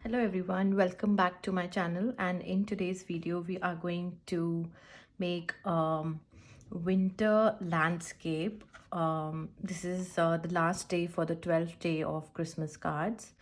Hello everyone, welcome back to my channel, and in today's video we are going to make winter landscape. This is the last day for the 12th day of Christmas cards,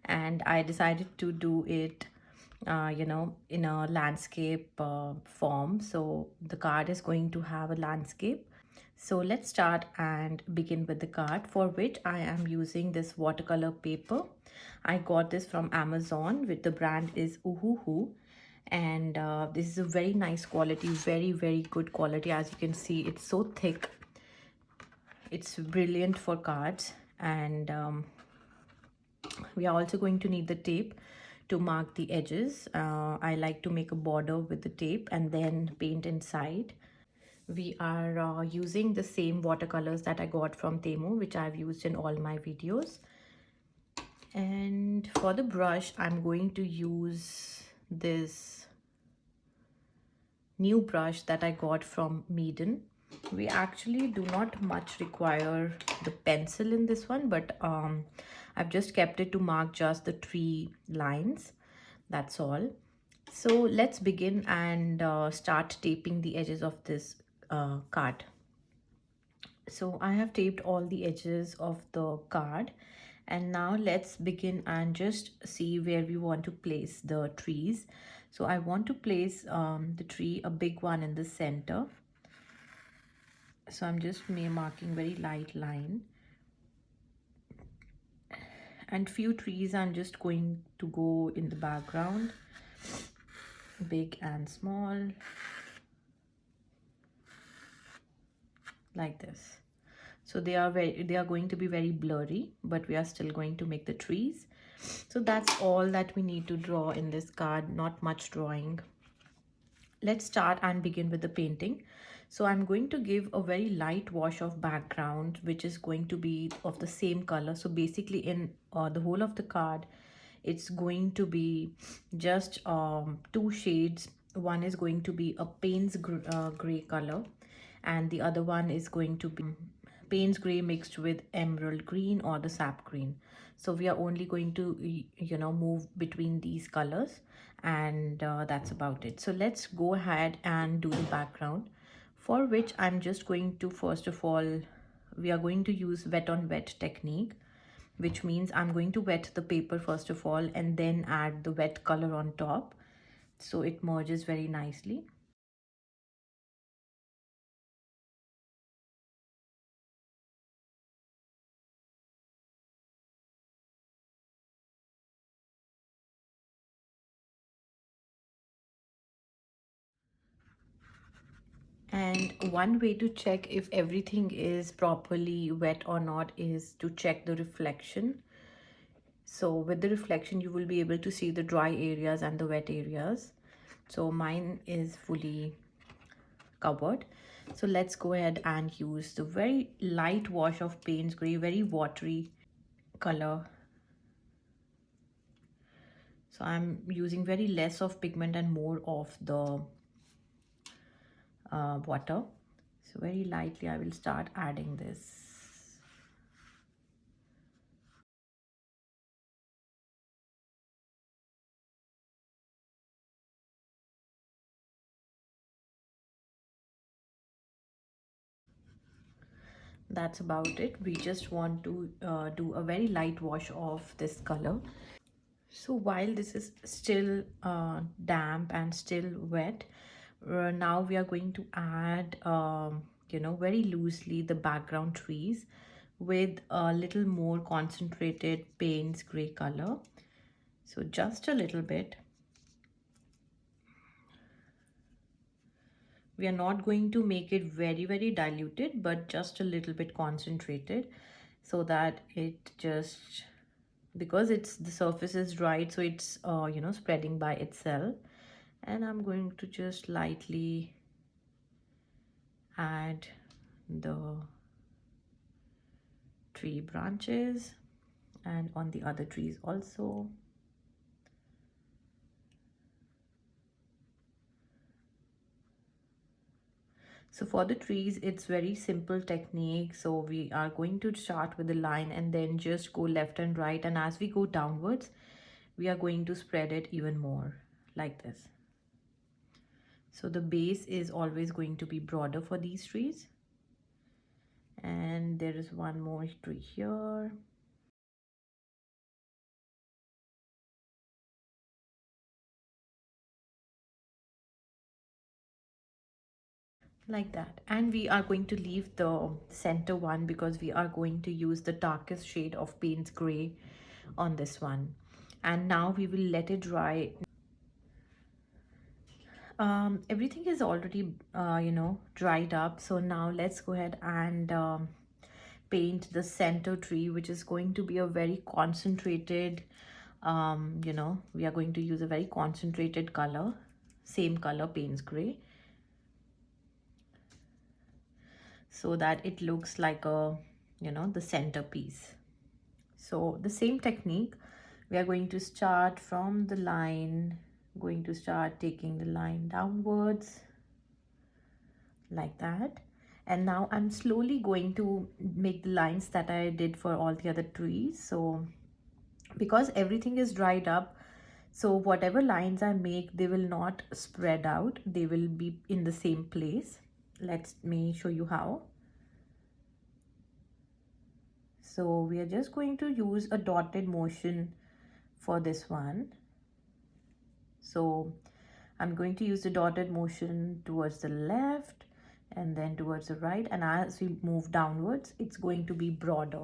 and I decided to do it in a landscape form. So the card is going to have a landscape. So let's start and begin with the card, for which I am using this watercolor paper. I got this from Amazon, with the brand is Uhuhu, and this is a very nice quality, very good quality. As you can see, it's so thick, it's brilliant for cards. And we are also going to need the tape to mark the edges. I like to make a border with the tape and then paint inside. We are using the same watercolors that I got from Temu, which I've used in all my videos. And for the brush, I'm going to use this new brush that I got from Maiden. We actually do not much require the pencil in this one, but I've just kept it to mark just the tree lines. That's all. So let's begin and start taping the edges of this card. So I have taped all the edges of the card, and now let's begin and just see where we want to place the trees. So I want to place the tree, a big one, in the center. So I'm just marking very light line, and few trees I'm just going to go in the background, big and small, like this. So they are going to be very blurry, but we are still going to make the trees. So that's all that we need to draw in this card, not much drawing. Let's start and begin with the painting. So I'm going to give a very light wash of background, which is going to be of the same color. So basically in the whole of the card, it's going to be just two shades. One is going to be a Payne's gray color, and the other one is going to be Payne's gray mixed with emerald green or the sap green. So we are only going to move between these colors, and that's about it. So let's go ahead and do the background, for which I'm just going to, first of all, we are going to use wet on wet technique, which means I'm going to wet the paper first of all and then add the wet color on top, so it merges very nicely. And one way to check if everything is properly wet or not is to check the reflection. So with the reflection, you will be able to see the dry areas and the wet areas. So mine is fully covered. So let's go ahead and use the very light wash of Payne's gray, very watery color. So I'm using very less of pigment and more of the water. So very lightly I will start adding this. That's about it. We just want to do a very light wash of this color. So while this is still damp and still wet, now we are going to add very loosely the background trees with a little more concentrated Payne's gray color. So just a little bit. We are not going to make it very diluted, but just a little bit concentrated, so that it just, because it's, the surface is dried, so it's spreading by itself. And I'm going to just lightly add the tree branches and on the other trees also. So for the trees, it's very simple technique. So we are going to start with the line and then just go left and right, and as we go downwards, we are going to spread it even more like this. So the base is always going to be broader for these trees. And there is one more tree here. Like that. And we are going to leave the center one because we are going to use the darkest shade of Payne's Gray on this one. And now we will let it dry. Everything is already dried up, so now let's go ahead and paint the center tree, which is going to be a very concentrated, we are going to use a very concentrated color, same color, Payne's Gray, so that it looks like a, the centerpiece. So the same technique, we are going to start from the line, going to start taking the line downwards like that. And now I'm slowly going to make the lines that I did for all the other trees. So because everything is dried up, so whatever lines I make, they will not spread out, they will be in the same place. Let me show you how. So we are just going to use a dotted motion for this one. So I'm going to use the dotted motion towards the left and then towards the right, and as we move downwards, it's going to be broader.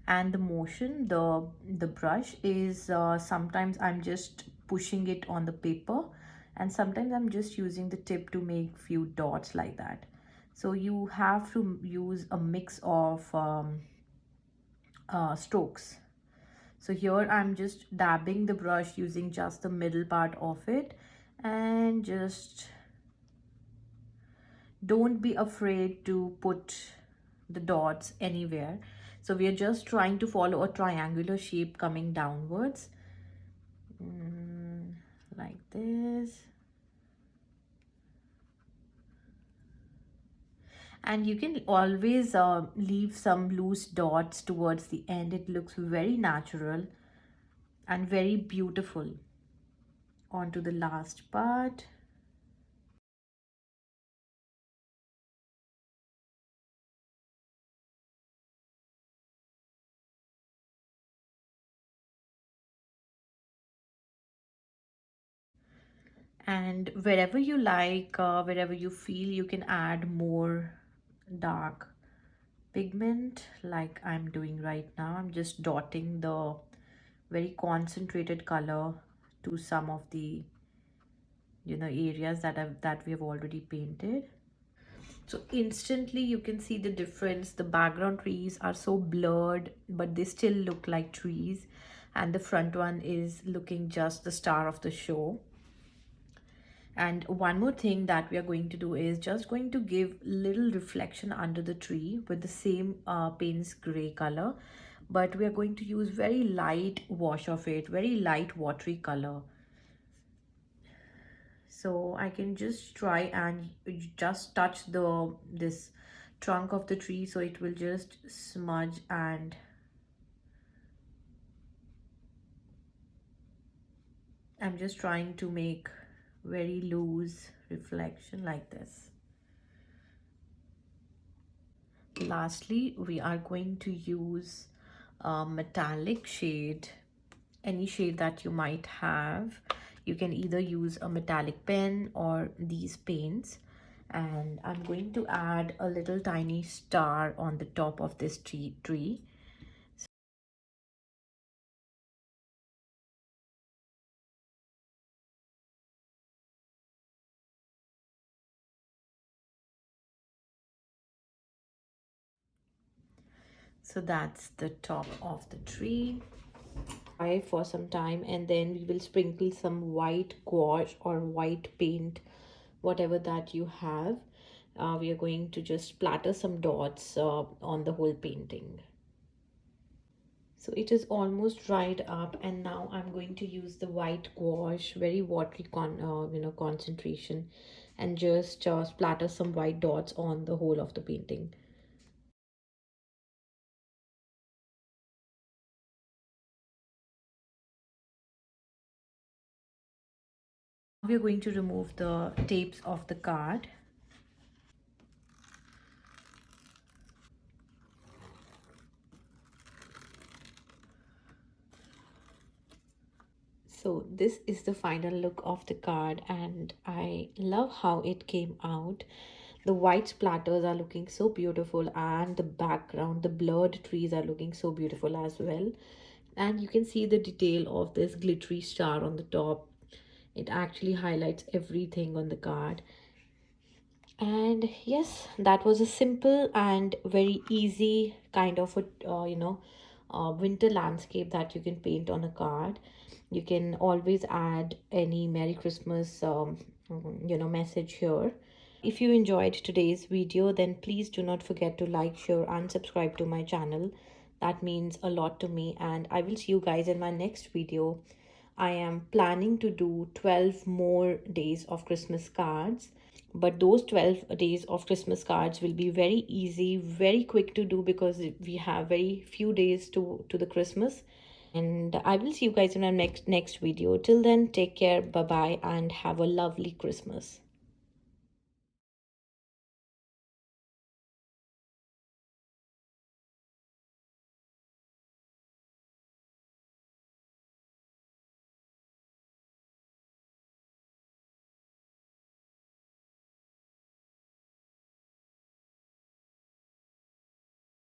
And the motion, the brush is sometimes I'm just pushing it on the paper, and sometimes I'm just using the tip to make few dots like that. So you have to use a mix of strokes. So here I'm just dabbing the brush using just the middle part of it, and just don't be afraid to put the dots anywhere. So we are just trying to follow a triangular shape coming downwards, like this. And you can always leave some loose dots towards the end. It looks very natural and very beautiful. On to the last part. And wherever you like, wherever you feel, you can add more dark pigment like I'm doing right now. I'm just dotting the very concentrated color to some of the areas that we have already painted. So instantly you can see the difference. The background trees are so blurred, but they still look like trees, and the front one is looking just the star of the show. And one more thing that we are going to do is just going to give little reflection under the tree with the same Payne's Gray color, but we are going to use very light wash of it, very light watery color. So I can just try and just touch this trunk of the tree, so it will just smudge, and I'm just trying to make very loose reflection like this. Lastly, we are going to use a metallic shade, any shade that you might have. You can either use a metallic pen or these paints. And I'm going to add a little tiny star on the top of this tree. So that's the top of the tree. Dry for some time, and then we will sprinkle some white gouache or white paint, whatever that you have. We are going to just splatter some dots on the whole painting. So it is almost dried up, and now I'm going to use the white gouache, very watery concentration, and just splatter some white dots on the whole of the painting. We're going to remove the tapes of the card. So this is the final look of the card, and I love how it came out. The white splatters are looking so beautiful, and the background, the blurred trees are looking so beautiful as well. And you can see the detail of this glittery star on the top. It actually highlights everything on the card. And yes, that was a simple and very easy kind of a winter landscape that you can paint on a card. You can always add any Merry Christmas message here. If you enjoyed today's video, then please do not forget to like, share, and subscribe to my channel. That means a lot to me, and I will see you guys in my next video. I am planning to do 12 more days of Christmas cards, but those 12 days of Christmas cards will be very easy, very quick to do, because we have very few days to the Christmas. And I will see you guys in our next video. Till then, take care, bye bye, and have a lovely Christmas.